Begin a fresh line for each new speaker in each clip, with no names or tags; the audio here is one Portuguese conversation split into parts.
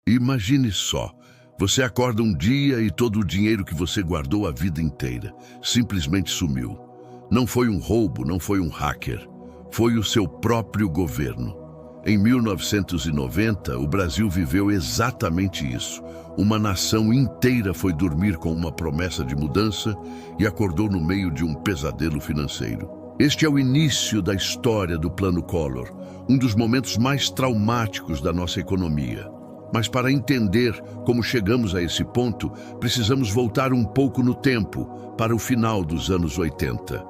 Imagine só, você acorda um dia e todo o dinheiro que você guardou a vida inteira simplesmente sumiu. Não foi um roubo, não foi um hacker, foi o seu próprio governo. Em 1990, o Brasil viveu exatamente isso. Uma nação inteira foi dormir com uma promessa de mudança e acordou no meio de um pesadelo financeiro. Este é o início da história do Plano Collor, um dos momentos mais traumáticos da nossa economia. Mas para entender como chegamos a esse ponto, precisamos voltar um pouco no tempo, para o final dos anos 80.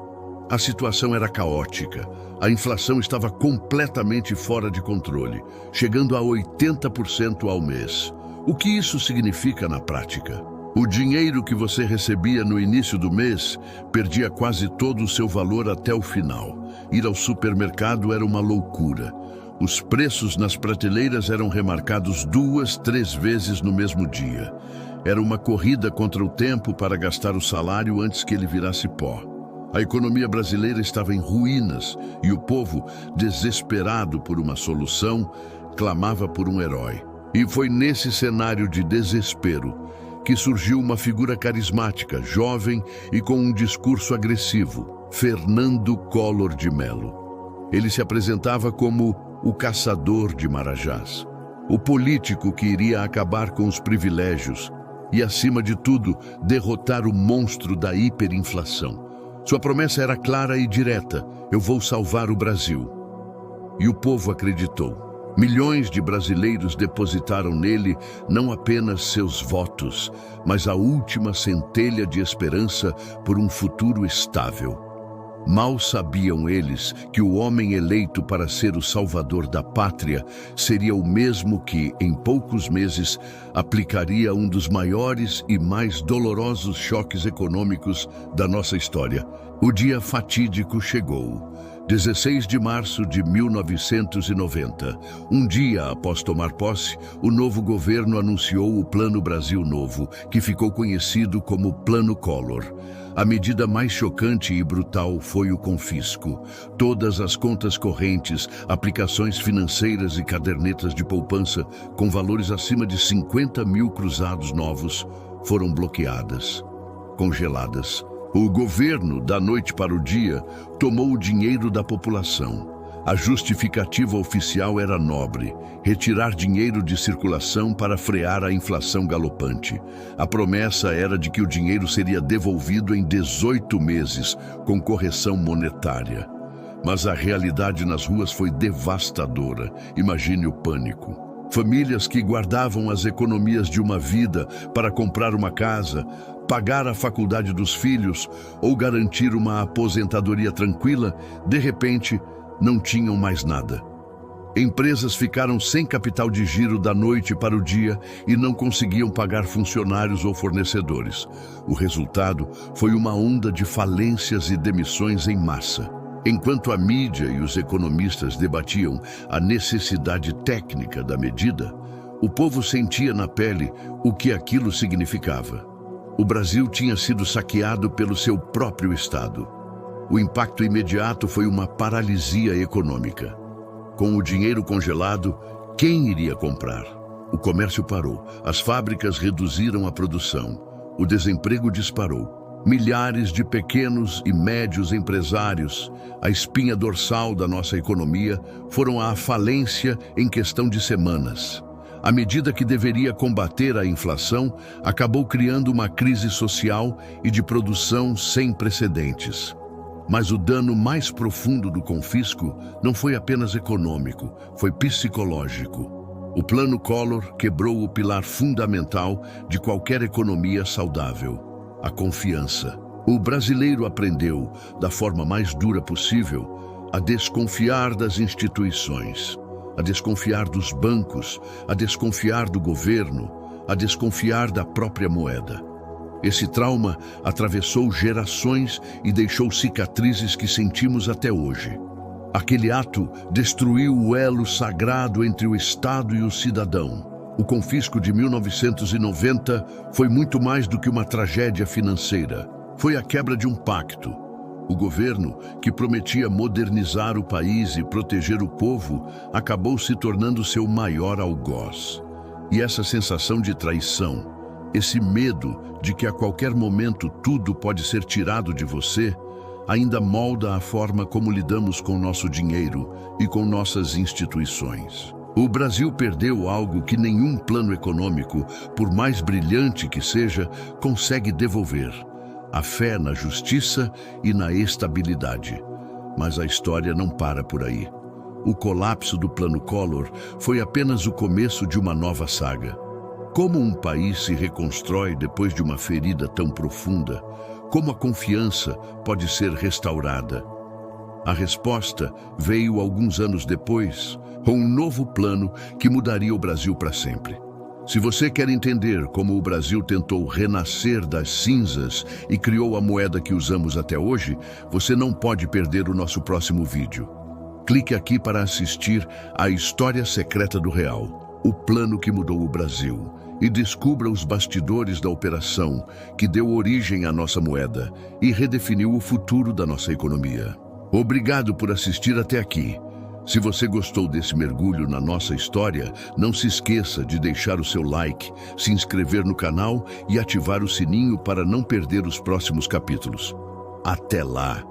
A situação era caótica. A inflação estava completamente fora de controle, chegando a 80% ao mês. O que isso significa na prática? O dinheiro que você recebia no início do mês perdia quase todo o seu valor até o final. Ir ao supermercado era uma loucura. Os preços nas prateleiras eram remarcados 2, 3 vezes no mesmo dia. Era uma corrida contra o tempo para gastar o salário antes que ele virasse pó. A economia brasileira estava em ruínas e o povo, desesperado por uma solução, clamava por um herói. E foi nesse cenário de desespero que surgiu uma figura carismática, jovem e com um discurso agressivo, Fernando Collor de Mello. Ele se apresentava como o caçador de Marajás, o político que iria acabar com os privilégios e, acima de tudo, derrotar o monstro da hiperinflação. Sua promessa era clara e direta: eu vou salvar o Brasil. E o povo acreditou. Milhões de brasileiros depositaram nele não apenas seus votos, mas a última centelha de esperança por um futuro estável. Mal sabiam eles que o homem eleito para ser o salvador da pátria seria o mesmo que, em poucos meses, aplicaria um dos maiores e mais dolorosos choques econômicos da nossa história. O dia fatídico chegou. 16 de março de 1990. Um dia após tomar posse, o novo governo anunciou o Plano Brasil Novo, que ficou conhecido como Plano Collor. A medida mais chocante e brutal foi o confisco. Todas as contas correntes, aplicações financeiras e cadernetas de poupança com valores acima de 50 mil cruzados novos foram bloqueadas, congeladas. O governo, da noite para o dia, tomou o dinheiro da população. A justificativa oficial era nobre: retirar dinheiro de circulação para frear a inflação galopante. A promessa era de que o dinheiro seria devolvido em 18 meses, com correção monetária. Mas a realidade nas ruas foi devastadora. Imagine o pânico. Famílias que guardavam as economias de uma vida para comprar uma casa, pagar a faculdade dos filhos ou garantir uma aposentadoria tranquila, de repente, não tinham mais nada. Empresas ficaram sem capital de giro da noite para o dia e não conseguiam pagar funcionários ou fornecedores. O resultado foi uma onda de falências e demissões em massa. Enquanto a mídia e os economistas debatiam a necessidade técnica da medida, o povo sentia na pele o que aquilo significava. O Brasil tinha sido saqueado pelo seu próprio Estado. O impacto imediato foi uma paralisia econômica. Com o dinheiro congelado, quem iria comprar? O comércio parou, as fábricas reduziram a produção, o desemprego disparou. Milhares de pequenos e médios empresários, a espinha dorsal da nossa economia, foram à falência em questão de semanas. A medida que deveria combater a inflação acabou criando uma crise social e de produção sem precedentes. Mas o dano mais profundo do confisco não foi apenas econômico, foi psicológico. O Plano Collor quebrou o pilar fundamental de qualquer economia saudável: a confiança. O brasileiro aprendeu, da forma mais dura possível, a desconfiar das instituições, a desconfiar dos bancos, a desconfiar do governo, a desconfiar da própria moeda. Esse trauma atravessou gerações e deixou cicatrizes que sentimos até hoje. Aquele ato destruiu o elo sagrado entre o Estado e o cidadão. O confisco de 1990 foi muito mais do que uma tragédia financeira. Foi a quebra de um pacto. O governo, que prometia modernizar o país e proteger o povo, acabou se tornando seu maior algoz. E essa sensação de traição, esse medo de que a qualquer momento tudo pode ser tirado de você, ainda molda a forma como lidamos com nosso dinheiro e com nossas instituições. O Brasil perdeu algo que nenhum plano econômico, por mais brilhante que seja, consegue devolver: a fé na justiça e na estabilidade. Mas a história não para por aí. O colapso do Plano Collor foi apenas o começo de uma nova saga. Como um país se reconstrói depois de uma ferida tão profunda? Como a confiança pode ser restaurada? A resposta veio alguns anos depois, com um novo plano que mudaria o Brasil para sempre. Se você quer entender como o Brasil tentou renascer das cinzas e criou a moeda que usamos até hoje, você não pode perder o nosso próximo vídeo. Clique aqui para assistir a História Secreta do Real, o plano que mudou o Brasil, e descubra os bastidores da operação que deu origem à nossa moeda e redefiniu o futuro da nossa economia. Obrigado por assistir até aqui. Se você gostou desse mergulho na nossa história, não se esqueça de deixar o seu like, se inscrever no canal e ativar o sininho para não perder os próximos capítulos. Até lá!